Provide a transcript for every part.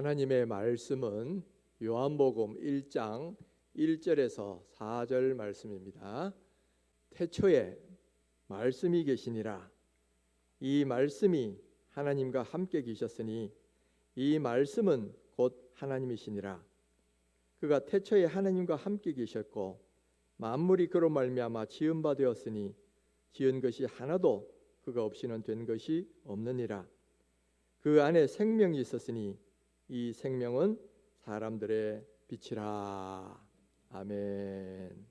하나님의 말씀은 요한복음 1장 1절에서 4절 말씀입니다. 태초에 말씀이 계시니라. 이 말씀이 하나님과 함께 계셨으니 이 말씀은 곧 하나님이시니라. 그가 태초에 하나님과 함께 계셨고 만물이 그로 말미암아 지은 바 되었으니 지은 것이 하나도 그가 없이는 된 것이 없느니라. 그 안에 생명이 있었으니 이 생명은 사람들의 빛이라. 아멘.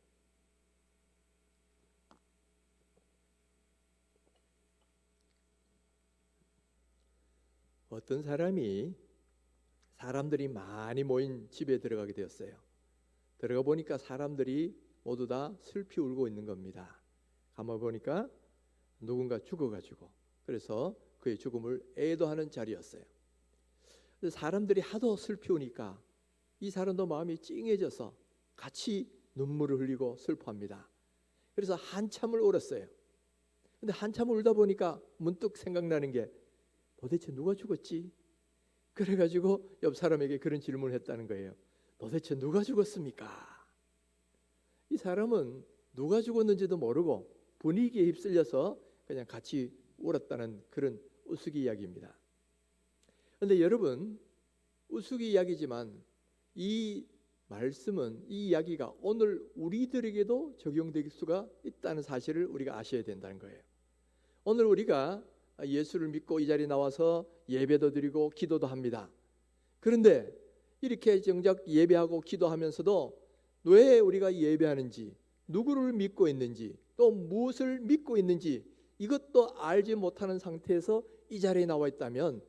어떤 사람들이 많이 모인 집에 들어가게 되었어요. 들어가 보니까 사람들이 모두 다 슬피 울고 있는 겁니다. 가만 보니까 누군가 죽어가지고, 그래서 그의 죽음을 애도하는 자리였어요. 사람들이 하도 슬피 우니까 이 사람도 마음이 찡해져서 같이 눈물을 흘리고 슬퍼합니다. 그래서 한참을 울었어요. 근데 한참을 울다 보니까 문득 생각나는 게 도대체 누가 죽었지? 그래가지고 옆 사람에게 그런 질문을 했다는 거예요. 도대체 누가 죽었습니까? 이 사람은 누가 죽었는지도 모르고 분위기에 휩쓸려서 그냥 같이 울었다는 그런 우스기 이야기입니다. 그런데 여러분, 우스기 이야기지만 이 말씀은, 이 이야기가 오늘 우리들에게도 적용될 수가 있다는 사실을 우리가 아셔야 된다는 거예요. 오늘 우리가 예수를 믿고 이 자리에 나와서 예배도 드리고 기도도 합니다. 그런데 이렇게 정작 예배하고 기도하면서도 왜 우리가 예배하는지, 누구를 믿고 있는지, 또 무엇을 믿고 있는지 이것도 알지 못하는 상태에서 이 자리에 나와 있다면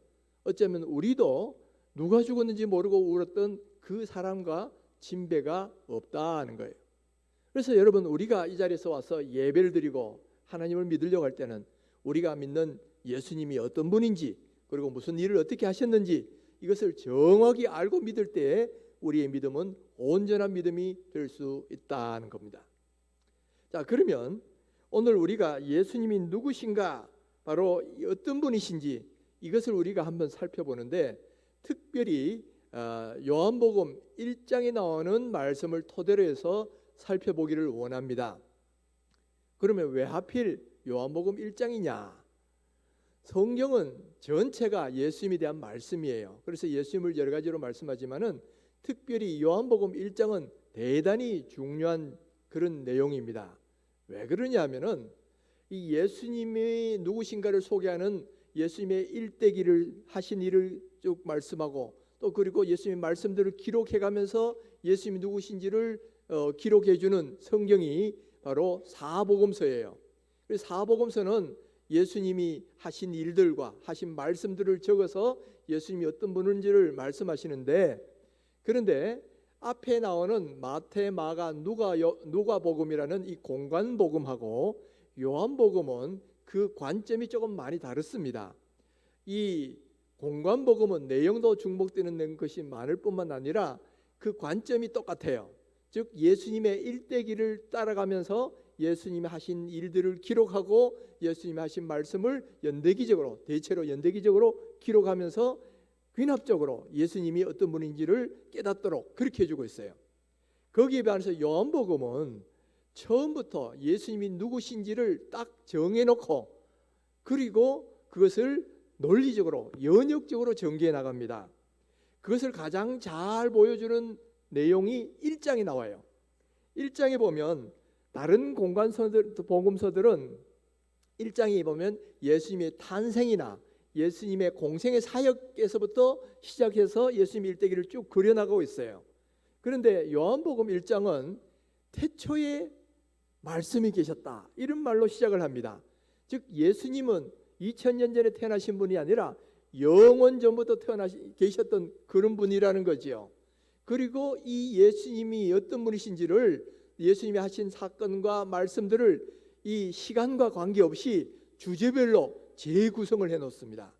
어쩌면 우리도 누가 죽었는지 모르고 울었던 그 사람과 진배가 없다는 거예요. 그래서 여러분, 우리가 이 자리에서 와서 예배를 드리고 하나님을 믿으려고 할 때는 우리가 믿는 예수님이 어떤 분인지, 그리고 무슨 일을 어떻게 하셨는지 이것을 정확히 알고 믿을 때에 우리의 믿음은 온전한 믿음이 될 수 있다는 겁니다. 자, 그러면 오늘 우리가 예수님이 누구신가, 바로 어떤 분이신지 이것을 우리가 한번 살펴보는데, 특별히 요한복음 1장에 나오는 말씀을 토대로 해서 살펴보기를 원합니다. 그러면 왜 하필 요한복음 1장이냐? 성경은 전체가 예수님에 대한 말씀이에요. 그래서 예수님을 여러 가지로 말씀하지만은 특별히 요한복음 1장은 대단히 중요한 그런 내용입니다. 왜 그러냐면은 이 예수님이 누구신가를 소개하는 예수님의 일대기를 하신 일을 쭉 말씀하고, 또 그리고 예수님의 말씀들을 기록해가면서 예수님이 누구신지를 기록해주는 성경이 바로 사복음서예요. 그래서 사복음서는 예수님이 하신 일들과 하신 말씀들을 적어서 예수님이 어떤 분인지를 말씀하시는데, 그런데 앞에 나오는 마태, 마가, 누가복음이라는 이 공관복음하고 요한복음은 그 관점이 조금 많이 다릅니다. 이 공관복음은 내용도 중복되는 것이 많을 뿐만 아니라 그 관점이 똑같아요. 즉 예수님의 일대기를 따라가면서 예수님이 하신 일들을 기록하고 예수님이 하신 말씀을 대체로 연대기적으로 기록하면서 귀납적으로 예수님이 어떤 분인지를 깨닫도록 그렇게 해주고 있어요. 거기에 반해서 요한복음은 처음부터 예수님이 누구신지를 딱 정해놓고, 그리고 그것을 논리적으로 연역적으로 전개해 나갑니다. 그것을 가장 잘 보여주는 내용이 1장에 나와요. 1장에 보면 다른 복음서들은 1장에 보면 예수님의 탄생이나 예수님의 공생의 사역에서부터 시작해서 예수님의 일대기를 쭉 그려나가고 있어요. 그런데 요한복음 1장은 태초에 말씀이 계셨다, 이런 말로 시작을 합니다. 즉 예수님은 2000년 전에 태어나신 분이 아니라 영원 전부터 계셨던 그런 분이라는 거지요. 그리고 이 예수님이 어떤 분이신지를, 예수님이 하신 사건과 말씀들을 이 시간과 관계없이 주제별로 재구성을 해놓습니다.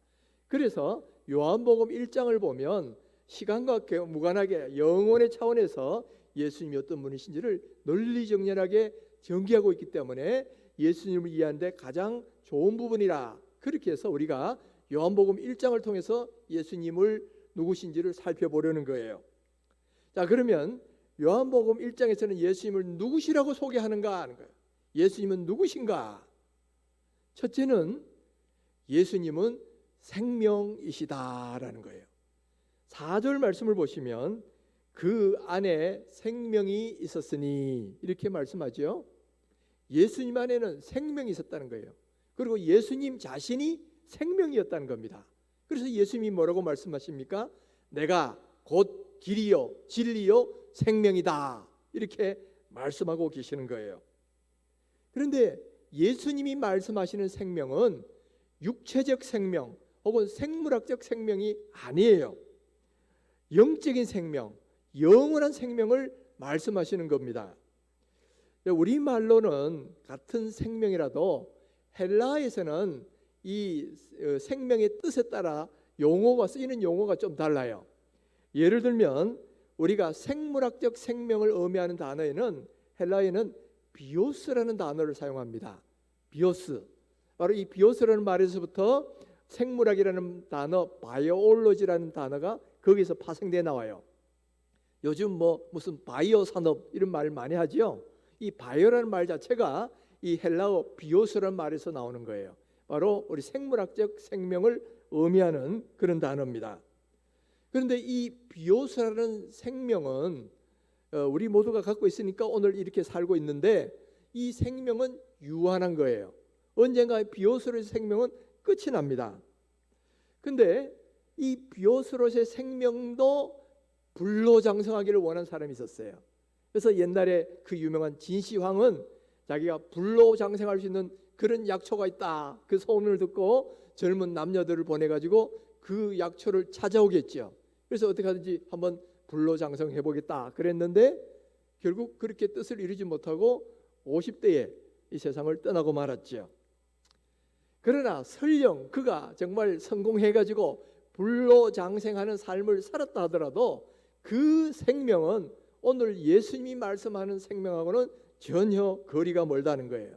그래서 요한복음 1장을 보면 시간과 무관하게 영혼의 차원에서 예수님이 어떤 분이신지를 널리정연하게 전개하고 있기 때문에 예수님을 이해하는 데 가장 좋은 부분이라, 그렇게 해서 우리가 요한복음 1장을 통해서 예수님을 누구신지를 살펴보려는 거예요. 자, 그러면 요한복음 1장에서는 예수님을 누구시라고 소개하는가 하는 거예요. 예수님은 누구신가? 첫째는 예수님은 생명이시다라는 거예요. 4절 말씀을 보시면 그 안에 생명이 있었으니 이렇게 말씀하죠. 예수님 안에는 생명이 있었다는 거예요. 그리고 예수님 자신이 생명이었다는 겁니다. 그래서 예수님이 뭐라고 말씀하십니까? 내가 곧 길이요 진리요 생명이다, 이렇게 말씀하고 계시는 거예요. 그런데 예수님이 말씀하시는 생명은 육체적 생명 혹은 생물학적 생명이 아니에요. 영적인 생명, 영원한 생명을 말씀하시는 겁니다. 우리말로는 같은 생명이라도 헬라에서는 이 생명의 뜻에 따라 용어가 쓰이는 용어가 좀 달라요. 예를 들면 우리가 생물학적 생명을 의미하는 단어에는 헬라에는 비오스라는 단어를 사용합니다. 비오스. 바로 이 비오스라는 말에서부터 생물학이라는 단어, 바이오올로지라는 단어가 거기서 파생돼 나와요. 요즘 무슨 바이오 산업 이런 말 많이 하지요. 이 바이오라는 말 자체가 이 헬라어 비오스라는 말에서 나오는 거예요. 바로 우리 생물학적 생명을 의미하는 그런 단어입니다. 그런데 이 비오스라는 생명은 우리 모두가 갖고 있으니까 오늘 이렇게 살고 있는데 이 생명은 유한한 거예요. 언젠가 비오스로의 생명은 끝이 납니다. 근데 이 비오스로의 생명도 불로장생하기를 원한 사람이 있었어요. 그래서 옛날에 그 유명한 진시황은 자기가 불로장생할 수 있는 그런 약초가 있다, 그 소문을 듣고 젊은 남녀들을 보내가지고 그 약초를 찾아오겠죠. 그래서 어떻게 하든지 한번 불로장생해 보겠다 그랬는데 결국 그렇게 뜻을 이루지 못하고 50대에 이 세상을 떠나고 말았죠. 그러나 설령 그가 정말 성공해가지고 불로장생하는 삶을 살았다 하더라도 그 생명은 오늘 예수님이 말씀하는 생명하고는 전혀 거리가 멀다는 거예요.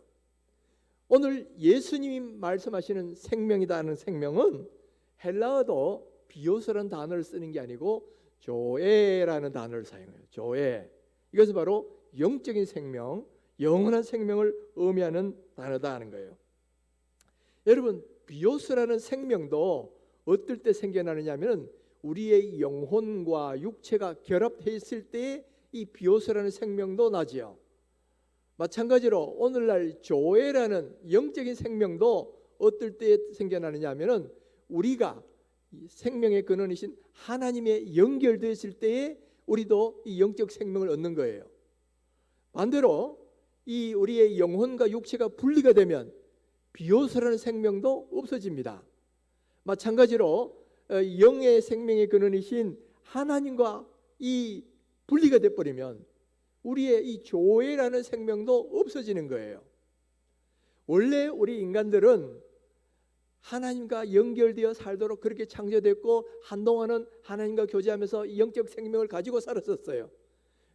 오늘 예수님이 말씀하시는 생명이다는 생명은 헬라어도 비오스라는 단어를 쓰는 게 아니고 조에라는 단어를 사용해요. 조에. 이것은 바로 영적인 생명, 영원한 생명을 의미하는 단어다 하는 거예요. 여러분, 비오스라는 생명도 어떨 때 생겨나느냐 하면 우리의 영혼과 육체가 결합해 있을 때 이 비오스라는 생명도 나지요. 마찬가지로 오늘날 조에라는 영적인 생명도 어떨 때 생겨나느냐 하면 우리가 생명의 근원이신 하나님에 연결되어 있을 때에 우리도 이 영적 생명을 얻는 거예요. 반대로 이 우리의 영혼과 육체가 분리가 되면 비오스라는 생명도 없어집니다. 마찬가지로 영의 생명의 근원이신 하나님과 이 분리가 돼버리면 우리의 이 조회라는 생명도 없어지는 거예요. 원래 우리 인간들은 하나님과 연결되어 살도록 그렇게 창조됐고 한동안은 하나님과 교제하면서 영적 생명을 가지고 살았었어요.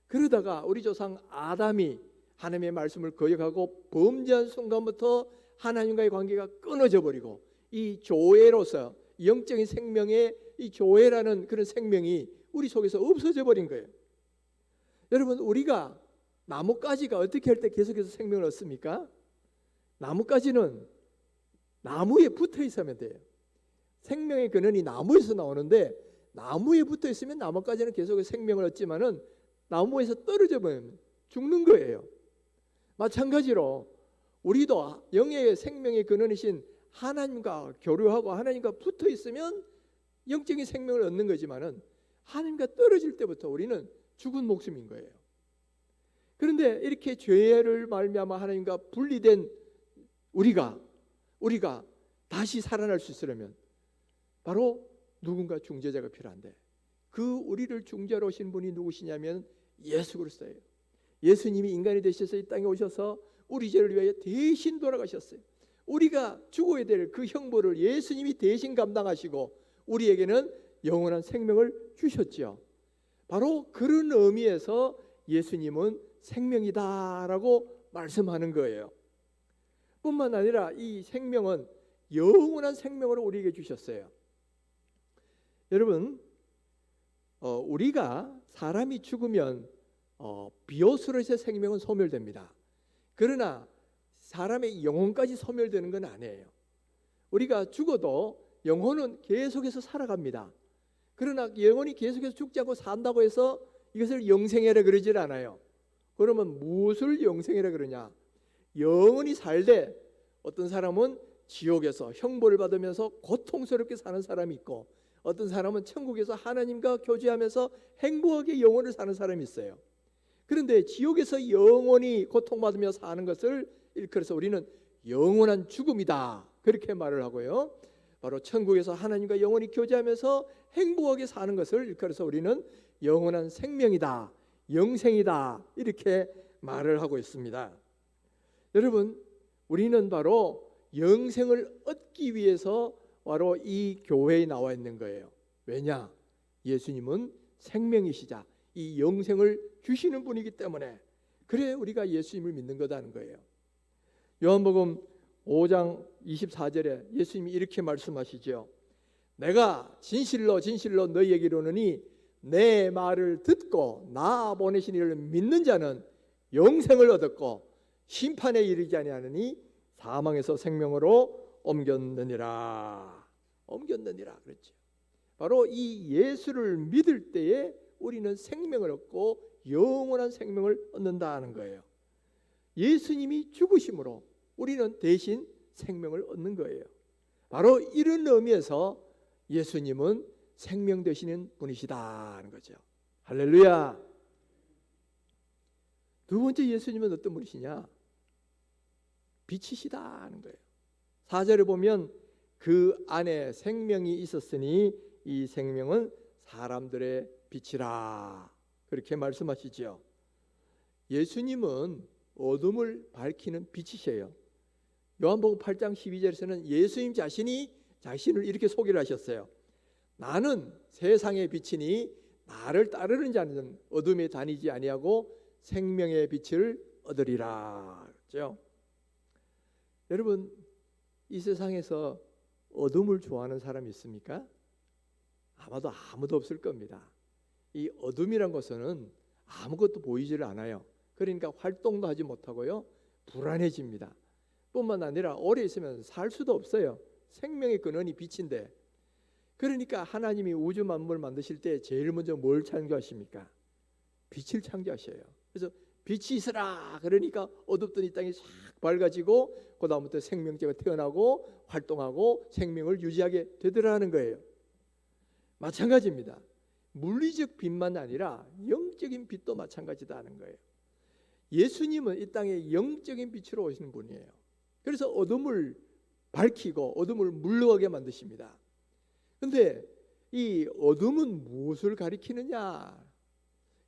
그러다가 우리 조상 아담이 하나님의 말씀을 거역하고 범죄한 순간부터 하나님과의 관계가 끊어져 버리고 이 조회로서 영적인 생명의 이 조회라는 그런 생명이 우리 속에서 없어져 버린 거예요. 여러분, 우리가 나뭇가지가 어떻게 할 때 계속해서 생명을 얻습니까? 나뭇가지는 나무에 붙어 있으면 돼요. 생명의 근원이 나무에서 나오는데 나무에 붙어 있으면 나뭇가지는 계속해서 생명을 얻지만은 나무에서 떨어져 버리면 죽는 거예요. 마찬가지로 우리도 영의 생명의 근원이신 하나님과 교류하고 하나님과 붙어 있으면 영적인 생명을 얻는 거지만은 하나님과 떨어질 때부터 우리는 죽은 목숨인 거예요. 그런데 이렇게 죄를 말미암아 하나님과 분리된 우리가 다시 살아날 수 있으려면 바로 누군가 중재자가 필요한데 그 우리를 중재하러 오신 분이 누구시냐면 예수 그리스도예요. 예수님이 인간이 되셔서 이 땅에 오셔서 우리 죄를 위하여 대신 돌아가셨어요. 우리가 죽어야 될 그 형벌을 예수님이 대신 감당하시고 우리에게는 영원한 생명을 주셨죠. 바로 그런 의미에서 예수님은 생명이다라고 말씀하는 거예요. 뿐만 아니라 이 생명은 영원한 생명으로 우리에게 주셨어요. 여러분, 우리가 사람이 죽으면 비옷으로서의 생명은 소멸됩니다. 그러나 사람의 영혼까지 소멸되는 건 아니에요. 우리가 죽어도 영혼은 계속해서 살아갑니다. 그러나 영혼이 계속해서 죽지 않고 산다고 해서 이것을 영생이라 그러질 않아요. 그러면 무엇을 영생이라 그러냐? 영원히 살되 어떤 사람은 지옥에서 형벌을 받으면서 고통스럽게 사는 사람이 있고, 어떤 사람은 천국에서 하나님과 교제하면서 행복하게 영원을 사는 사람이 있어요. 그런데 지옥에서 영원히 고통받으며 사는 것을 일컬어서 우리는 영원한 죽음이다, 그렇게 말을 하고요. 바로 천국에서 하나님과 영원히 교제하면서 행복하게 사는 것을 일컬어서 우리는 영원한 생명이다, 영생이다, 이렇게 말을 하고 있습니다. 여러분, 우리는 바로 영생을 얻기 위해서 바로 이 교회에 나와 있는 거예요. 왜냐? 예수님은 생명이시자 이 영생을 주시는 분이기 때문에, 그래 우리가 예수님을 믿는 거다는 거예요. 요한복음 5장 24절에 예수님이 이렇게 말씀하시죠. 내가 진실로 진실로 너희에게 이르노니 내 말을 듣고 나 보내신 이를 믿는 자는 영생을 얻었고 심판에 이르지 아니하느니 사망에서 생명으로 옮겼느니라. 옮겼느니라 그랬죠. 바로 이 예수를 믿을 때에 우리는 생명을 얻고 영원한 생명을 얻는다는 거예요. 예수님이 죽으심으로 우리는 대신 생명을 얻는 거예요. 바로 이런 의미에서 예수님은 생명 되시는 분이시다는 거죠. 할렐루야. 두 번째, 예수님은 어떤 분이시냐? 빛이시다는 거예요. 4절에 보면 그 안에 생명이 있었으니 이 생명은 사람들의 빛이라, 그렇게 말씀하시죠. 예수님은 어둠을 밝히는 빛이세요. 요한복음 8장 12절에서는 예수님 자신이 자신을 이렇게 소개를 하셨어요. 나는 세상의 빛이니 나를 따르는 자는 어둠에 다니지 아니하고 생명의 빛을 얻으리라. 그렇죠? 여러분, 이 세상에서 어둠을 좋아하는 사람이 있습니까? 아마도 아무도 없을 겁니다. 이 어둠이란 것은 아무것도 보이지를 않아요. 그러니까 활동도 하지 못하고요, 불안해집니다. 뿐만 아니라 오래 있으면 살 수도 없어요. 생명의 근원이 빛인데. 그러니까 하나님이 우주 만물을 만드실 때 제일 먼저 뭘 창조하십니까? 빛을 창조하셔요. 그래서 빛이 있으라 그러니까 어둡던 이 땅이 싹 밝아지고 그 다음부터 생명체가 태어나고 활동하고 생명을 유지하게 되더라는 거예요. 마찬가지입니다. 물리적 빛만 아니라 영적인 빛도 마찬가지다 하는 거예요. 예수님은 이 땅에 영적인 빛으로 오시는 분이에요. 그래서 어둠을 밝히고 어둠을 물러가게 만드십니다. 그런데 이 어둠은 무엇을 가리키느냐?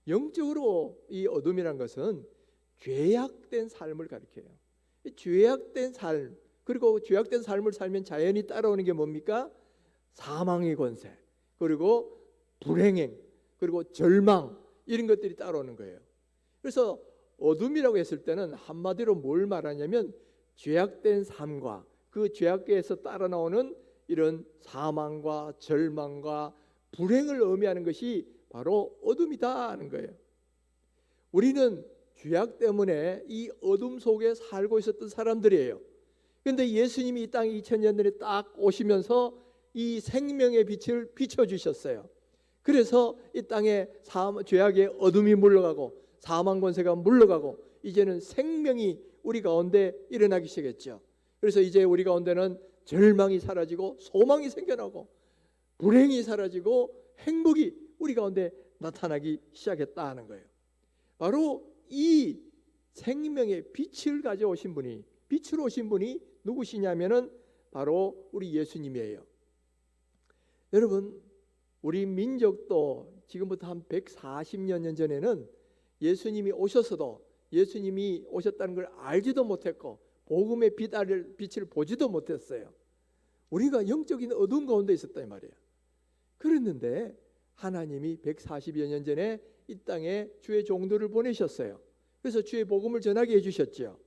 영적으로 이 어둠이란 것은 죄악된 삶을 가리켜요. 죄악된 삶, 그리고 죄악된 삶을 살면 자연히 따라오는 게 뭡니까? 사망의 권세, 그리고 불행행, 그리고 절망, 이런 것들이 따라오는 거예요. 그래서 어둠이라고 했을 때는 한마디로 뭘 말하냐면 죄악된 삶과 그 죄악에서 따라 나오는 이런 사망과 절망과 불행을 의미하는 것이 바로 어둠이다 하는 거예요. 우리는 죄악 때문에 이 어둠 속에 살고 있었던 사람들이에요. 그런데 예수님이 이 땅에 2000년 전에 딱 오시면서 이 생명의 빛을 비춰주셨어요. 그래서 이 땅에 죄악의 어둠이 물러가고 사망 권세가 물러가고 이제는 생명이 우리 가운데 일어나기 시작했죠. 그래서 이제 우리 가운데는 절망이 사라지고 소망이 생겨나고 불행이 사라지고 행복이 우리 가운데 나타나기 시작했다 하는 거예요. 바로 이 생명의 빛을 가져오신 분이, 빛으로 오신 분이 누구시냐면은 바로 우리 예수님이에요. 여러분, 우리 민족도 지금부터 한 140년 전에는 예수님이 오셔서도 예수님이 오셨다는 걸 알지도 못했고 복음의 빛을 보지도 못했어요. 우리가 영적인 어두운 가운데 있었단 말이에요. 그랬는데 하나님이 140여 년 전에 이 땅에 주의 종들을 보내셨어요. 그래서 주의 복음을 전하게 해주셨죠.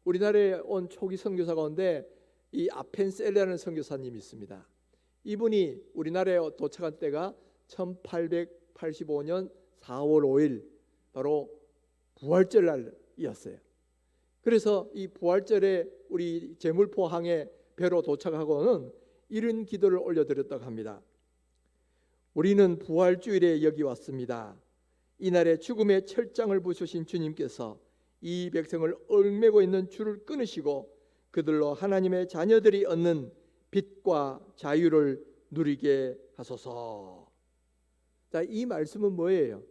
우리나라에 온 초기 선교사 가운데 이 아펜셀라는 선교사님이 있습니다. 이분이 우리나라에 도착한 때가 1885년 4월 5일 바로 부활절 날이었어요. 그래서 이 부활절에 우리 제물포항에 배로 도착하고는 이런 기도를 올려드렸다고 합니다. 우리는 부활주일에 여기 왔습니다. 이날에 죽음의 철장을 부수신 주님께서 이 백성을 얽매고 있는 줄을 끊으시고 그들로 하나님의 자녀들이 얻는 빛과 자유를 누리게 하소서. 자, 이 말씀은 뭐예요?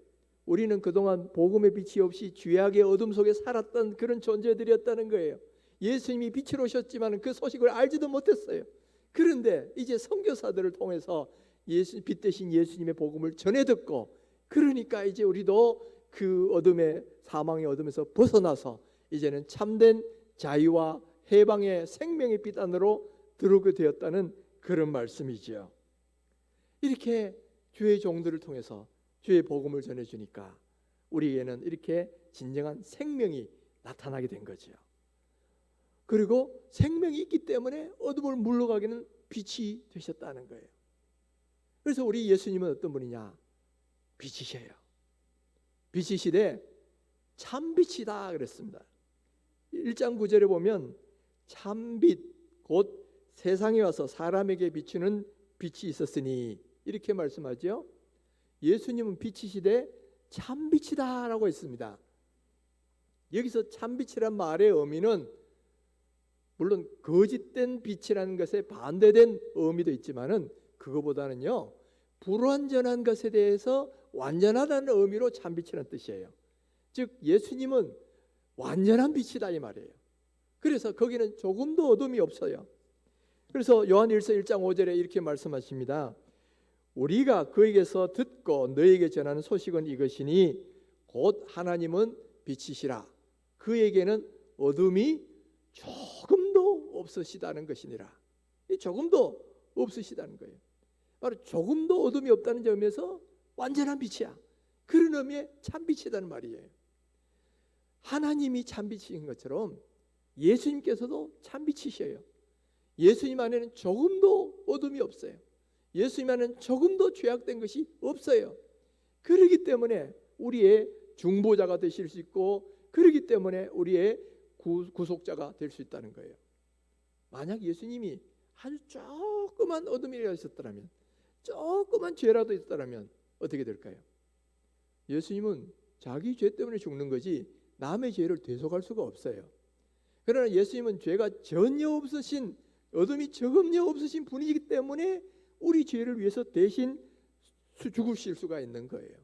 우리는 그동안 복음의 빛이 없이 죄악의 어둠 속에 살았던 그런 존재들이었다는 거예요. 예수님이 빛으로 오셨지만 그 소식을 알지도 못했어요. 그런데 이제 선교사들을 통해서 빛 대신 예수님의 복음을 전해 듣고, 그러니까 이제 우리도 그 어둠의 사망의 어둠에서 벗어나서 이제는 참된 자유와 해방의 생명의 빛 안으로 들어오게 되었다는 그런 말씀이지요. 이렇게 주의 종들을 통해서 주의 복음을 전해주니까 우리에게는 이렇게 진정한 생명이 나타나게 된 거죠. 그리고 생명이 있기 때문에 어둠을 물러가기는 빛이 되셨다는 거예요. 그래서 우리 예수님은 어떤 분이냐? 빛이셔요. 빛이시되 참빛이다 그랬습니다. 1장 9절에 보면 참빛 곧 세상에 와서 사람에게 비추는 빛이 있었으니 이렇게 말씀하죠. 예수님은 빛이시되 참빛이다 라고 했습니다. 여기서 참빛이란 말의 의미는 물론 거짓된 빛이라는 것에 반대된 의미도 있지만은 그거보다는요, 불완전한 것에 대해서 완전하다는 의미로 참빛이라는 뜻이에요. 즉 예수님은 완전한 빛이다 이 말이에요. 그래서 거기는 조금도 어둠이 없어요. 그래서 요한일서 1장 5절에 이렇게 말씀하십니다. 우리가 그에게서 듣고 너에게 전하는 소식은 이것이니 곧 하나님은 빛이시라. 그에게는 어둠이 조금도 없으시다는 것이니라. 이 조금도 없으시다는 거예요. 바로 조금도 어둠이 없다는 점에서 완전한 빛이야. 그런 의미의 참빛이라는 말이에요. 하나님이 참빛인 것처럼 예수님께서도 참빛이셔요. 예수님 안에는 조금도 어둠이 없어요. 예수님 안에는 조금도 죄악된 것이 없어요. 그렇기 때문에 우리의 중보자가 되실 수 있고, 그렇기 때문에 우리의 구속자가 될 수 있다는 거예요. 만약 예수님이 아주 조그만 어둠이라도 있었더라면, 조그만 죄라도 있었더라면 어떻게 될까요? 예수님은 자기 죄 때문에 죽는 거지 남의 죄를 대속할 수가 없어요. 그러나 예수님은 죄가 전혀 없으신, 어둠이 조금요 없으신 분이기 때문에 우리 죄를 위해서 대신 죽으실 수가 있는 거예요.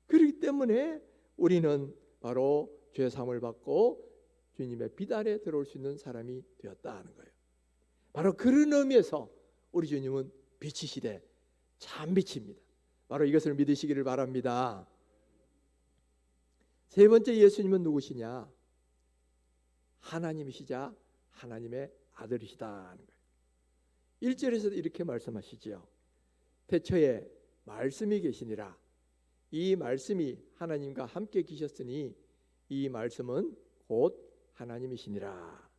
그렇기 때문에 우리는 바로 죄사함을 받고 주님의 빛 아래 들어올 수 있는 사람이 되었다 하는 거예요. 바로 그런 의미에서 우리 주님은 빛이시되 참빛입니다. 바로 이것을 믿으시기를 바랍니다. 세 번째 예수님은 누구시냐? 하나님이시자 하나님의 아들이시다 하는 거예요. 1절에서도 이렇게 말씀하시지요. 태초에 말씀이 계시니라. 이 말씀이 하나님과 함께 계셨으니 이 말씀은 곧 하나님이시니라.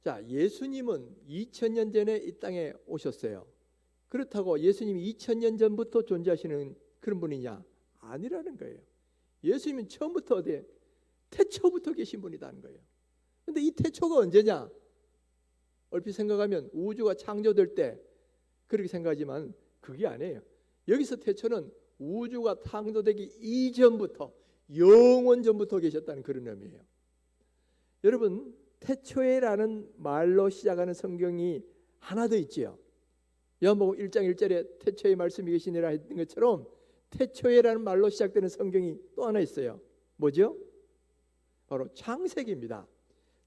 자, 예수님은 2000년 전에 이 땅에 오셨어요. 그렇다고 예수님이 2000년 전부터 존재하시는 그런 분이냐? 아니라는 거예요. 예수님은 처음부터 어디에? 태초부터 계신 분이라는 거예요. 근데 이 태초가 언제냐? 얼핏 생각하면 우주가 창조될 때 그렇게 생각하지만 그게 아니에요. 여기서 태초는 우주가 창조되기 이전부터, 영원 전부터 계셨다는 그런 의미예요. 여러분, 태초에라는 말로 시작하는 성경이 하나 더 있지요. 요한복음 1장 1절에 태초에 말씀이 계시니라 했던 것처럼 태초에라는 말로 시작되는 성경이 또 하나 있어요. 뭐죠? 바로 창세기입니다.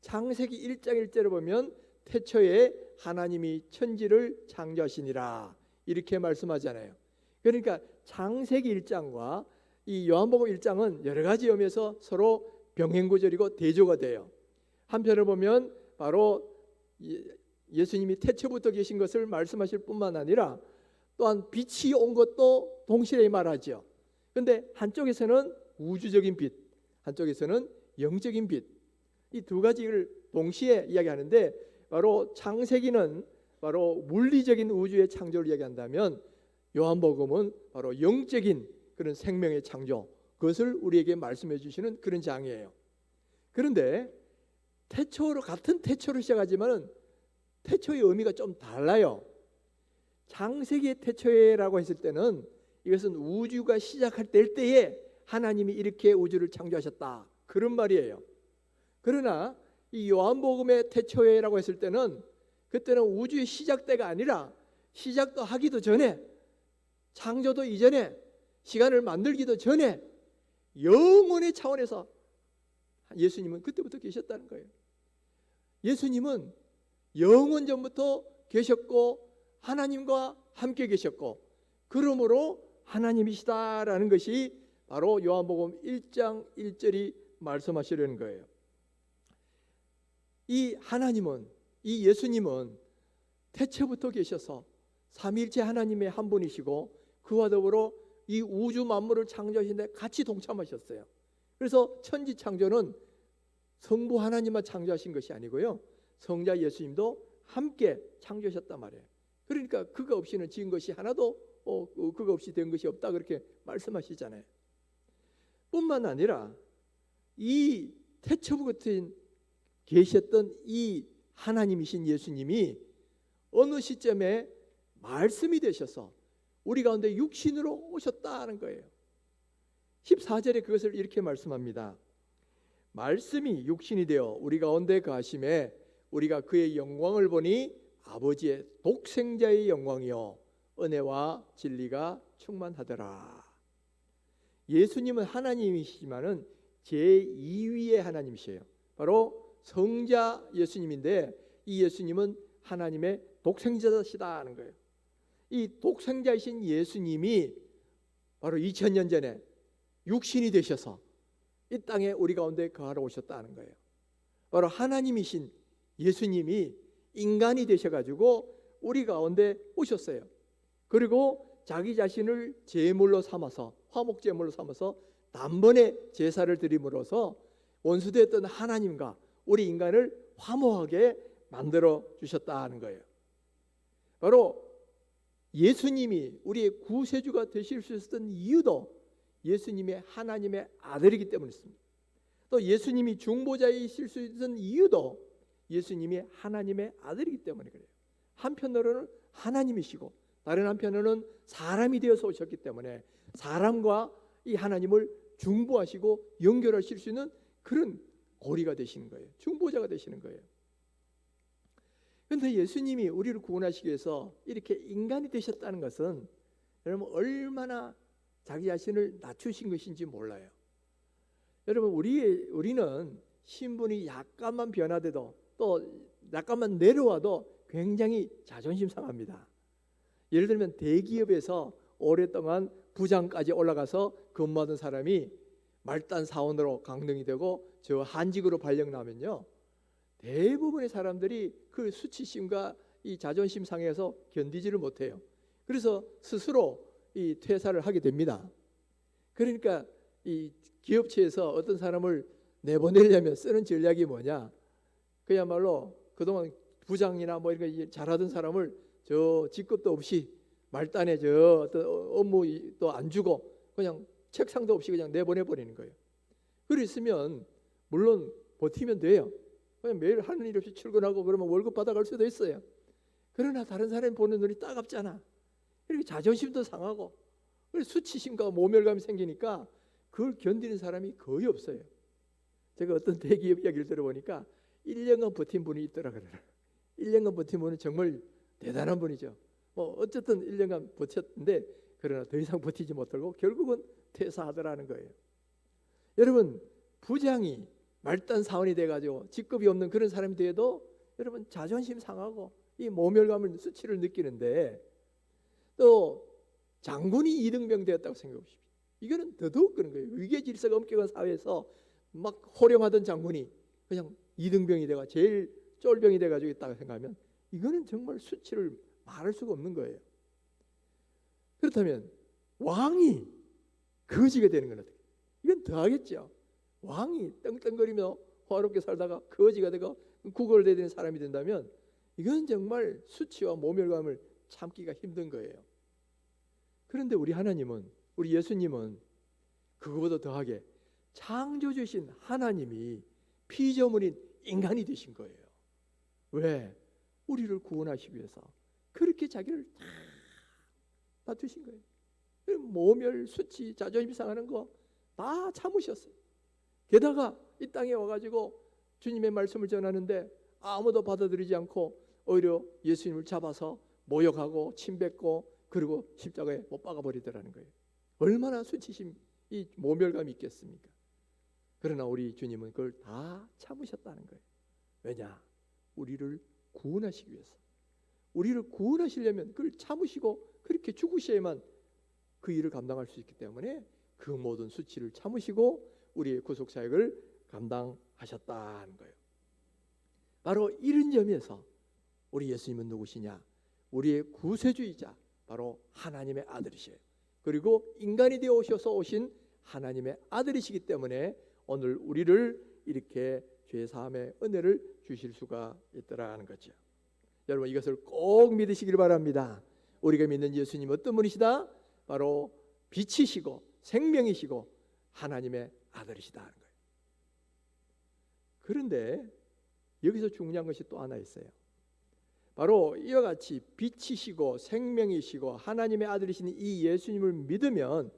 창세기 1장 1절에 보면 태초에 하나님이 천지를 창조하시니라 이렇게 말씀하잖아요. 그러니까 창세기 1장과 이 요한복음 1장은 여러 가지 의미에서 서로 병행구절이고 대조가 돼요. 한편을 보면 바로 예수님이 태초부터 계신 것을 말씀하실 뿐만 아니라 또한 빛이 온 것도 동시에 말하죠. 그런데 한쪽에서는 우주적인 빛, 한쪽에서는 영적인 빛, 이 두 가지를 동시에 이야기하는데 바로 창세기는 바로 물리적인 우주의 창조를 이야기한다면 요한복음은 바로 영적인 그런 생명의 창조, 그것을 우리에게 말씀해 주시는 그런 장이에요. 그런데 태초로, 같은 태초로 시작하지만 태초의 의미가 좀 달라요. 창세기의 태초에라고 했을 때는 이것은 우주가 시작할 때에 하나님이 이렇게 우주를 창조하셨다, 그런 말이에요. 그러나 이 요한복음의 태초에라고 했을 때는 그때는 우주의 시작 때가 아니라 시작도 하기도 전에, 창조도 이전에, 시간을 만들기도 전에 영원의 차원에서 예수님은 그때부터 계셨다는 거예요. 예수님은 영원 전부터 계셨고 하나님과 함께 계셨고, 그러므로 하나님이시다라는 것이 바로 요한복음 1장 1절이 말씀하시려는 거예요. 이 하나님은, 이 예수님은 태초부터 계셔서 삼위일체 하나님의 한 분이시고 그와 더불어 이 우주 만물을 창조하시는데 같이 동참하셨어요. 그래서 천지 창조는 성부 하나님만 창조하신 것이 아니고요, 성자 예수님도 함께 창조하셨단 말이에요. 그러니까 그가 없이는 지은 것이 하나도 그가 없이 된 것이 없다, 그렇게 말씀하시잖아요. 뿐만 아니라 이 태초부터 계셨던 이 하나님이신 예수님이 어느 시점에 말씀이 되셔서 우리 가운데 육신으로 오셨다는 거예요. 14절에 그것을 이렇게 말씀합니다. 말씀이 육신이 되어 우리 가운데 거하심에 우리가 그의 영광을 보니 아버지의 독생자의 영광이요 은혜와 진리가 충만하더라. 예수님은 하나님이시지만은 제2위의 하나님이세요. 바로 성자 예수님인데 이 예수님은 하나님의 독생자시다는 거예요. 이 독생자이신 예수님이 바로 2000년 전에 육신이 되셔서 이 땅에 우리 가운데 거하러 오셨다는 거예요. 바로 하나님이신 예수님이 인간이 되셔가지고 우리 가운데 오셨어요. 그리고 자기 자신을 제물로 삼아서, 화목제물로 삼아서 단번에 제사를 드림으로써 원수되었던 하나님과 우리 인간을 화목하게 만들어 주셨다는 거예요. 바로 예수님이 우리의 구세주가 되실 수 있었던 이유도 예수님의 하나님의 아들이기 때문이었습니다. 또 예수님이 중보자이실 수 있는 이유도 예수님이 하나님의 아들이기 때문에 그래요. 한편으로는 하나님이시고 다른 한편으로는 사람이 되어서 오셨기 때문에 사람과 이 하나님을 중보하시고 연결하실 수 있는 그런 고리가 되시는 거예요. 중보자가 되시는 거예요. 그런데 예수님이 우리를 구원하시기 위해서 이렇게 인간이 되셨다는 것은 여러분 얼마나 자기 자신을 낮추신 것인지 몰라요. 여러분 우리는 신분이 약간만 변화돼도 또 약간만 내려와도 굉장히 자존심 상합니다. 예를 들면 대기업에서 오랫동안 부장까지 올라가서 근무하던 사람이 말단 사원으로 강등이 되고 저 한직으로 발령나면요, 대부분의 사람들이 그 수치심과 이 자존심 상해서 견디지를 못해요. 그래서 스스로 이 퇴사를 하게 됩니다. 그러니까 이 기업체에서 어떤 사람을 내보내려면 쓰는 전략이 뭐냐? 그야말로 그동안 부장이나 뭐 이런 거 잘하던 사람을 저 직급도 없이 말단에 저 어떤 업무도 안 주고 그냥 책상도 없이 그냥 내보내 버리는 거예요. 그랬으면 물론 버티면 돼요. 그냥 매일 하는 일 없이 출근하고 그러면 월급 받아갈 수도 있어요. 그러나 다른 사람이 보는 눈이 따갑잖아. 이렇게 자존심도 상하고 수치심과 모멸감이 생기니까 그걸 견디는 사람이 거의 없어요. 제가 어떤 대기업 이야기를 들어보니까 1년간 버틴 분이 있더라 그래요. 1년간 버틴 분은 정말 대단한 분이죠. 뭐 어쨌든 1년간 버텼는데 그러나 더 이상 버티지 못하고 결국은 퇴사하더라는 거예요. 여러분 부장이 말단 사원이 돼가지고 직급이 없는 그런 사람이 돼도 여러분 자존심 상하고 이 모멸감을 수치를 느끼는데 또 장군이 이등병 되었다고 생각해 보십시오. 이거는 더더욱 그런 거예요. 위계 질서가 엄격한 사회에서 막 호령하던 장군이 그냥 이등병이 돼가 제일 쫄병이 돼가지고 있다고 생각하면 이거는 정말 수치를 말할 수가 없는 거예요. 그렇다면 왕이 거지가 되는 건 어떻게? 이건 더하겠죠. 왕이 떵떵거리며 화롭게 살다가 거지가 되고 구걸돼야 되는 사람이 된다면 이건 정말 수치와 모멸감을 참기가 힘든 거예요. 그런데 우리 하나님은, 우리 예수님은 그거보다 더하게 창조주신 하나님이 피조물인 인간이 되신 거예요. 왜? 우리를 구원하시기 위해서 그렇게 자기를 다 놔두신 거예요. 모멸, 수치, 자존심 상하는 거 다 참으셨어요. 게다가 이 땅에 와가지고 주님의 말씀을 전하는데 아무도 받아들이지 않고 오히려 예수님을 잡아서 모욕하고 침뱉고 그리고 십자가에 못 박아버리더라는 거예요. 얼마나 수치심, 이 모멸감이 있겠습니까? 그러나 우리 주님은 그걸 다 참으셨다는 거예요. 왜냐? 우리를 구원하시기 위해서. 우리를 구원하시려면 그걸 참으시고 그렇게 죽으셔야만 그 일을 감당할 수 있기 때문에 그 모든 수치를 참으시고 우리의 구속 사역을 감당하셨다는 거예요. 바로 이런 점에서 우리 예수님은 누구시냐? 우리의 구세주이자 바로 하나님의 아들이셔요. 그리고 인간이 되어 오셔서 오신 하나님의 아들이시기 때문에 오늘 우리를 이렇게 죄사함의 은혜를 주실 수가 있더라는 거죠. 여러분, 이것을 꼭 믿으시길 바랍니다. 우리가 믿는 예수님 어떤 분이시다? 바로 빛이시고 생명이시고 하나님의 아들이시다는 거예요. 그런데 여기서 중요한 것이 또 하나 있어요. 바로 이와 같이 빛이시고 생명이시고 하나님의 아들이신 이 예수님을 믿으면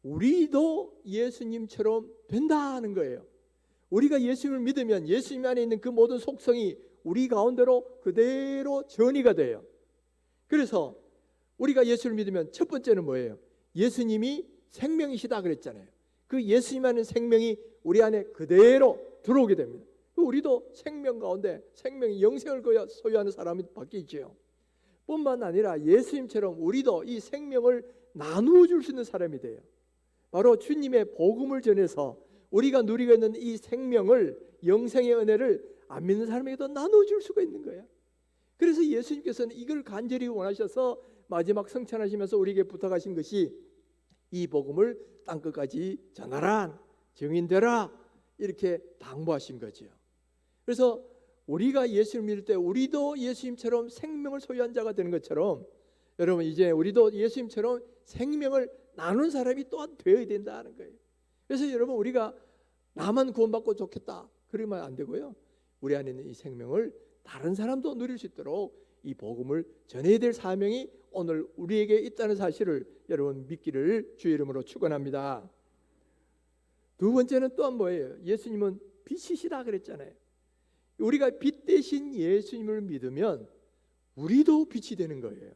우리도 예수님처럼 된다는 거예요. 우리가 예수님을 믿으면 예수님 안에 있는 그 모든 속성이 우리 가운데로 그대로 전이가 돼요. 그래서 우리가 예수를 믿으면 첫 번째는 뭐예요? 예수님이 생명이시다 그랬잖아요. 그 예수님 안에 생명이 우리 안에 그대로 들어오게 됩니다. 우리도 생명 가운데 생명이 영생을 소유하는 사람이 바뀌죠. 뿐만 아니라 예수님처럼 우리도 이 생명을 나누어 줄 수 있는 사람이 돼요. 바로 주님의 복음을 전해서 우리가 누리고 있는 이 생명을, 영생의 은혜를 안 믿는 사람에게도 나누어 줄 수가 있는 거예요. 그래서 예수님께서는 이걸 간절히 원하셔서 마지막 성찬하시면서 우리에게 부탁하신 것이 이 복음을 땅끝까지 전하라, 증인되라, 이렇게 당부하신 거죠. 그래서 우리가 예수를 믿을 때 우리도 예수님처럼 생명을 소유한 자가 되는 것처럼 여러분, 이제 우리도 예수님처럼 생명을 나눈 사람이 또한 되어야 된다는 거예요. 그래서 여러분, 우리가 나만 구원받고 좋겠다 그러면 안 되고요. 우리 안에 있는 이 생명을 다른 사람도 누릴 수 있도록 이 복음을 전해야 될 사명이 오늘 우리에게 있다는 사실을 여러분 믿기를 주의 이름으로 축원합니다. 두 번째는 또한 뭐예요? 예수님은 빛이시다 그랬잖아요. 우리가 빛 대신 예수님을 믿으면 우리도 빛이 되는 거예요.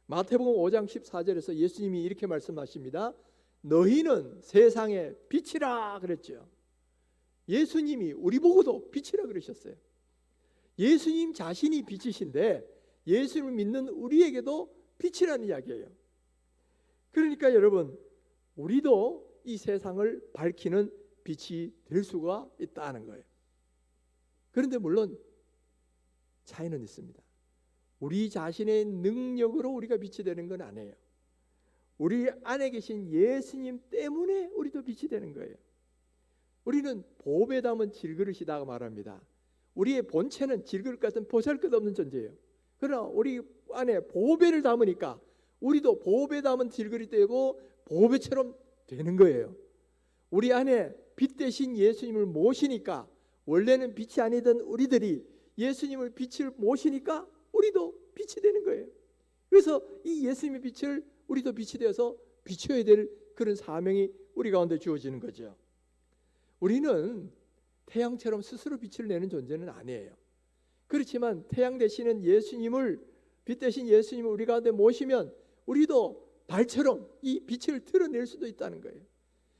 마태복음 5장 14절에서 예수님이 이렇게 말씀하십니다. 너희는 세상의 빛이라 그랬죠. 예수님이 우리 보고도 빛이라 그러셨어요. 예수님 자신이 빛이신데 예수님을 믿는 우리에게도 빛이라는 이야기예요. 그러니까 여러분, 우리도 이 세상을 밝히는 빛이 될 수가 있다는 거예요. 그런데 물론 차이는 있습니다. 우리 자신의 능력으로 우리가 빛이 되는 건 아니에요. 우리 안에 계신 예수님 때문에 우리도 빛이 되는 거예요. 우리는 보배 담은 질그릇이다 말합니다. 우리의 본체는 질그릇 같은 보잘것없는 존재예요. 그러나 우리 안에 보배를 담으니까 우리도 보배 담은 질그릇이 되고 보배처럼 되는 거예요. 우리 안에 빛 대신 예수님을 모시니까, 원래는 빛이 아니던 우리들이 예수님을 빛을 모시니까 우리도 빛이 되는 거예요. 그래서 이 예수님의 빛을 우리도 빛이 되어서 비춰야 될 그런 사명이 우리 가운데 주어지는 거죠. 우리는 태양처럼 스스로 빛을 내는 존재는 아니에요. 그렇지만 태양 대신은 예수님을, 빛 대신 예수님을 우리 가운데 모시면 우리도 달처럼 이 빛을 드러낼 수도 있다는 거예요.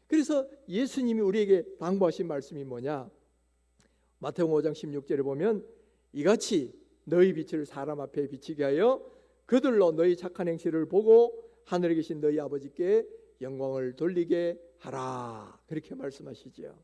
그래서 예수님이 우리에게 당부하신 말씀이 뭐냐? 마태복음 5장 16절에 보면 이같이 너희 빛을 사람 앞에 비치게 하여 그들로 너희 착한 행실을 보고 하늘에 계신 너희 아버지께 영광을 돌리게 하라, 그렇게 말씀하시죠.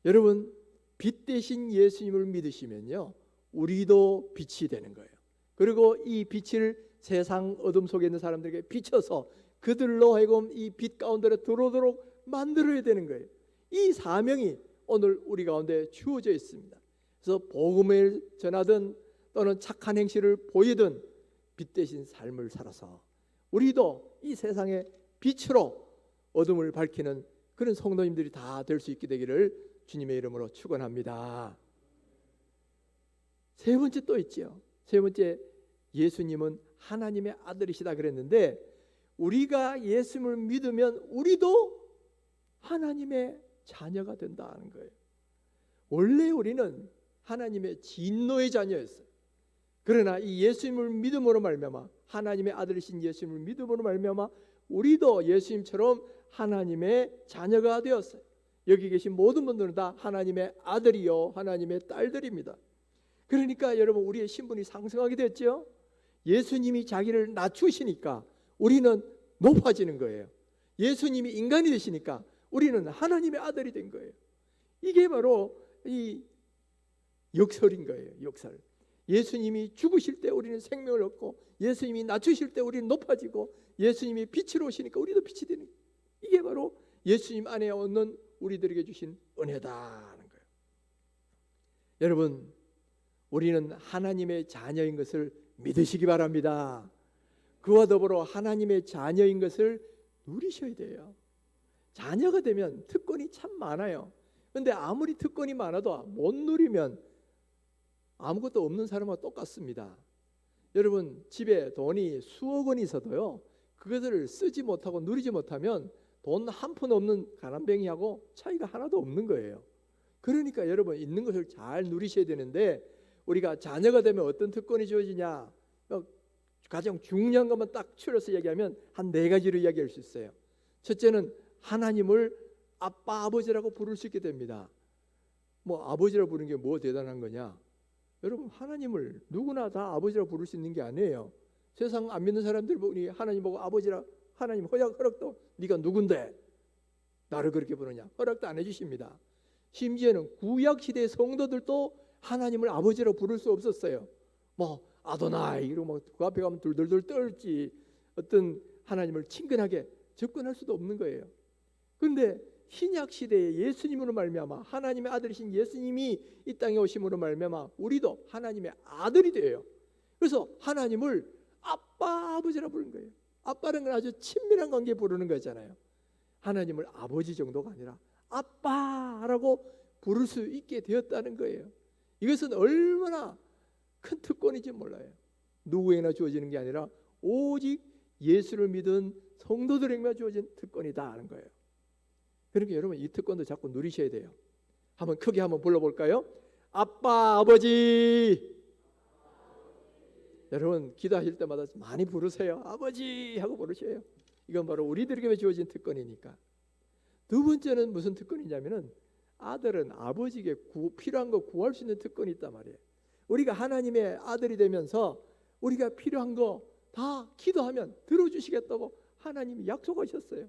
여러분, 빛 대신 예수님을 믿으시면요, 우리도 빛이 되는 거예요. 그리고 이 빛을 세상 어둠 속에 있는 사람들에게 비춰서 그들로 하여금 이 빛 가운데로 들어오도록 만들어야 되는 거예요. 이 사명이 오늘 우리 가운데 주어져 있습니다. 그래서 복음을 전하든 또는 착한 행실을 보이든 빛 대신 삶을 살아서 우리도 이 세상의 빛으로 어둠을 밝히는 그런 성도님들이 다 될 수 있게 되기를 주님의 이름으로 축원합니다. 세 번째 또 있지요. 세 번째, 예수님은 하나님의 아들이시다 그랬는데, 우리가 예수님을 믿으면 우리도 하나님의 자녀가 된다는 거예요. 원래 우리는 하나님의 진노의 자녀였어요. 그러나 이 예수님을 믿음으로 말미암아, 하나님의 아들이신 예수님을 믿음으로 말미암아 우리도 예수님처럼 하나님의 자녀가 되었어요. 여기 계신 모든 분들은 다 하나님의 아들이요 하나님의 딸들입니다. 그러니까 여러분, 우리의 신분이 상승하게 됐죠. 예수님이 자기를 낮추시니까 우리는 높아지는 거예요. 예수님이 인간이 되시니까 우리는 하나님의 아들이 된 거예요. 이게 바로 이 역설인 거예요. 역설. 예수님이 죽으실 때 우리는 생명을 얻고, 예수님이 낮추실 때 우리는 높아지고, 예수님이 빛으로 오시니까 우리도 빛이 되는 거예요. 이게 바로 예수님 안에 얻는 우리들에게 주신 은혜다는 거예요. 여러분, 우리는 하나님의 자녀인 것을 믿으시기 바랍니다. 그와 더불어 하나님의 자녀인 것을 누리셔야 돼요. 자녀가 되면 특권이 참 많아요. 그런데 아무리 특권이 많아도 못 누리면 아무것도 없는 사람과 똑같습니다. 여러분, 집에 돈이 수억 원이 있어도요, 그것을 쓰지 못하고 누리지 못하면 돈 한 푼 없는 가난뱅이하고 차이가 하나도 없는 거예요. 그러니까 여러분, 있는 것을 잘 누리셔야 되는데, 우리가 자녀가 되면 어떤 특권이 주어지냐, 가장 중요한 것만 딱 추려서 얘기하면 한 네 가지로 이야기할 수 있어요. 첫째는 하나님을 아빠, 아버지라고 부를 수 있게 됩니다. 뭐 아버지라고 부르는 게 뭐 대단한 거냐? 여러분, 하나님을 누구나 다 아버지라고 부를 수 있는 게 아니에요. 세상 안 믿는 사람들 보니 하나님 보고 아버지라, 하나님 허락도 네가 누군데 나를 그렇게 부르냐? 허락도 안 해주십니다. 심지어는 구약시대 성도들도 하나님을 아버지라고 부를 수 없었어요. 뭐 아도나이 이러고 그 앞에 가면 둘둘둘 떨지 어떤 하나님을 친근하게 접근할 수도 없는 거예요. 그런데 신약 시대에 예수님으로 말미암아, 하나님의 아들이신 예수님이 이 땅에 오심으로 말미암아 우리도 하나님의 아들이 돼요. 그래서 하나님을 아빠, 아버지라 부르는 거예요. 아빠는 아주 친밀한 관계에 부르는 거잖아요. 하나님을 아버지 정도가 아니라 아빠라고 부를 수 있게 되었다는 거예요. 이것은 얼마나 큰 특권인지 몰라요. 누구에게나 주어지는 게 아니라 오직 예수를 믿은 성도들에게만 주어진 특권이다 하는 거예요. 그러니까 여러분, 이 특권도 자꾸 누리셔야 돼요. 한번 크게 한번 불러볼까요? 아빠, 아버지. 여러분, 기도하실 때마다 많이 부르세요. 아버지 하고 부르셔요. 이건 바로 우리들에게 주어진 특권이니까. 두 번째는 무슨 특권이냐면은, 아들은 아버지에게 필요한 거 구할 수 있는 특권이 있단 말이에요. 우리가 하나님의 아들이 되면서 우리가 필요한 거 다 기도하면 들어주시겠다고 하나님이 약속하셨어요.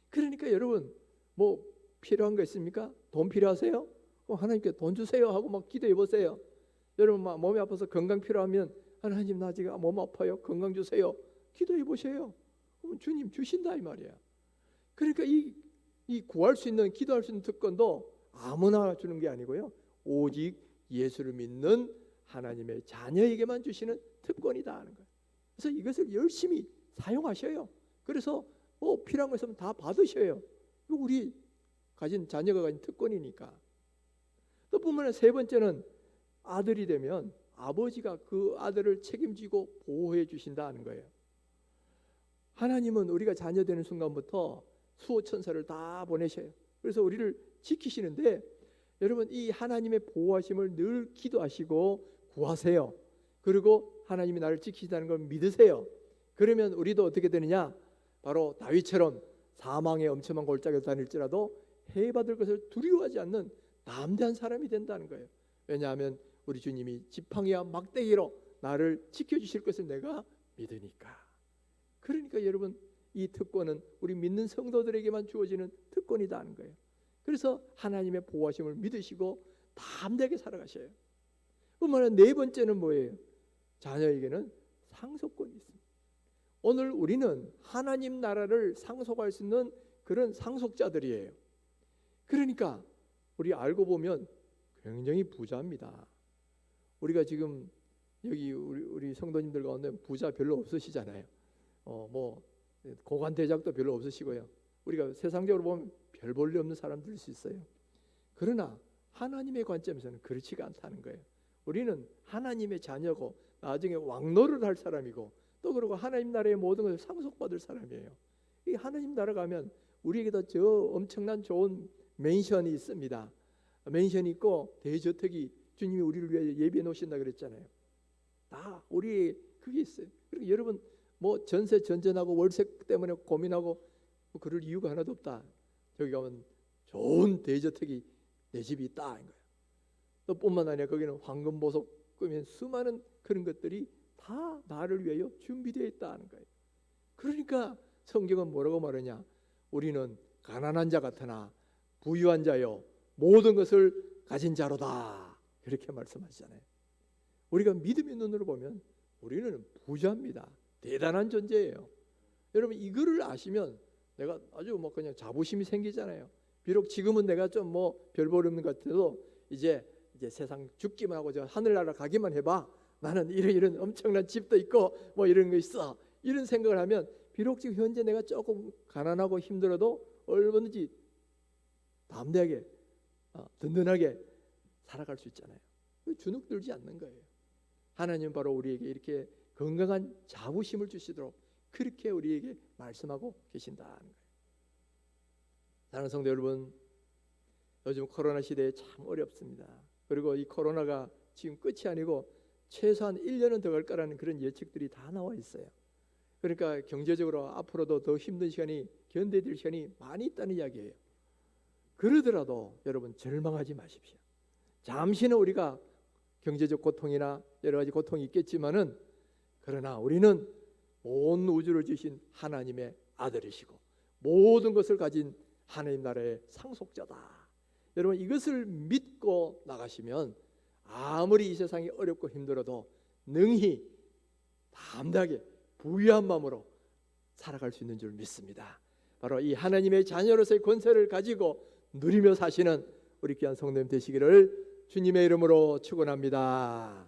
그러니까 여러분, 뭐 필요한 거 있습니까? 돈 필요하세요? 하나님께 돈 주세요 하고 막 기도해 보세요. 여러분, 막 몸이 아파서 건강 필요하면 하나님, 나 지금 몸 아파요, 건강 주세요, 기도해 보세요. 그럼 주님 주신다 이 말이야. 그러니까 이 구할 수 있는, 기도할 수 있는 특권도 아무나 주는 게 아니고요, 오직 예수를 믿는 하나님의 자녀에게만 주시는 특권이다 하는 거예요. 그래서 이것을 열심히 사용하셔요. 그래서 필요한 거 있으면 다 받으셔요. 우리 가진, 자녀가 가진 특권이니까. 또 뿐만 아니라 세 번째는, 아들이 되면 아버지가 그 아들을 책임지고 보호해 주신다는 거예요. 하나님은 우리가 자녀 되는 순간부터 수호 천사를 다 보내셔요. 그래서 우리를 지키시는데, 여러분, 이 하나님의 보호하심을 늘 기도하시고 구하세요. 그리고 하나님이 나를 지키신다는 걸 믿으세요. 그러면 우리도 어떻게 되느냐? 바로 다윗처럼 사망의 엄청난 골짜기를 다닐지라도 해받을 것을 두려워하지 않는 담대한 사람이 된다는 거예요. 왜냐하면 우리 주님이 지팡이와 막대기로 나를 지켜주실 것을 내가 믿으니까. 그러니까 여러분, 이 특권은 우리 믿는 성도들에게만 주어지는 특권이다 하는 거예요. 그래서 하나님의 보호하심을 믿으시고 담대하게 살아가셔요. 뿐만 아니라 네 번째는 뭐예요? 자녀에게는 상속권이 있습니다. 오늘 우리는 하나님 나라를 상속할 수 있는 그런 상속자들이에요. 그러니까 우리 알고 보면 굉장히 부자입니다. 우리가 지금 여기 우리 성도님들 가운데 부자 별로 없으시잖아요. 뭐 고관 대작도 별로 없으시고요. 우리가 세상적으로 보면 별 볼일 없는 사람들일 수 있어요. 그러나 하나님의 관점에서는 그렇지가 않다는 거예요. 우리는 하나님의 자녀고 나중에 왕노를 할 사람이고 또 그리고 하나님 나라의 모든 것을 상속받을 사람이에요. 이 하나님 나라 가면 우리에게도 저 엄청난 좋은 맨션이 있습니다. 맨션이 있고 대저택이 주님이 우리를 위해 예비해 놓으신다 그랬잖아요. 다 우리 그게 있어요. 그리고 여러분 뭐 전세 전전하고 월세 때문에 고민하고 뭐 그럴 이유가 하나도 없다. 저기 가면 좋은 대저택이 내 집이 있다 인 거예요. 또 뿐만 아니라 거기는 황금 보석금인 수많은 그런 것들이 다 나를 위하여 준비되어 있다는 거예요. 그러니까 성경은 뭐라고 말하냐? 우리는 가난한 자 같으나 부유한 자요 모든 것을 가진 자로다 그렇게 말씀하시잖아요. 우리가 믿음의 눈으로 보면 우리는 부자입니다. 대단한 존재예요. 여러분 이거를 아시면 내가 아주 뭐 그냥 자부심이 생기잖아요. 비록 지금은 내가 좀 뭐 별 볼 없는 것 같아도 이제 세상 죽기만 하고 저 하늘나라 가기만 해봐. 나는 이런 엄청난 집도 있고 뭐 이런 거 있어. 이런 생각을 하면 비록 지금 현재 내가 조금 가난하고 힘들어도 얼마든지 담대하게 든든하게 살아갈 수 있잖아요. 주눅 들지 않는 거예요. 하나님은 바로 우리에게 이렇게 건강한 자부심을 주시도록 그렇게 우리에게 말씀하고 계신다는 거예요. 사랑하는 성도 여러분, 요즘 코로나 시대에 참 어렵습니다. 그리고 이 코로나가 지금 끝이 아니고 최소한 1년은 더 갈 거라는 그런 예측들이 다 나와 있어요. 그러니까 경제적으로 앞으로도 더 힘든 시간이 견뎌야 될 시간이 많이 있다는 이야기예요. 그러더라도 여러분 절망하지 마십시오. 잠시는 우리가 경제적 고통이나 여러 가지 고통이 있겠지만은 그러나 우리는 온 우주를 주신 하나님의 아들이시고 모든 것을 가진 하나님 나라의 상속자다. 여러분 이것을 믿고 나가시면 아무리 이 세상이 어렵고 힘들어도 능히 담대하게 부유한 마음으로 살아갈 수 있는 줄 믿습니다. 바로 이 하나님의 자녀로서의 권세를 가지고 누리며 사시는 우리 귀한 성도님 되시기를 주님의 이름으로 축원합니다.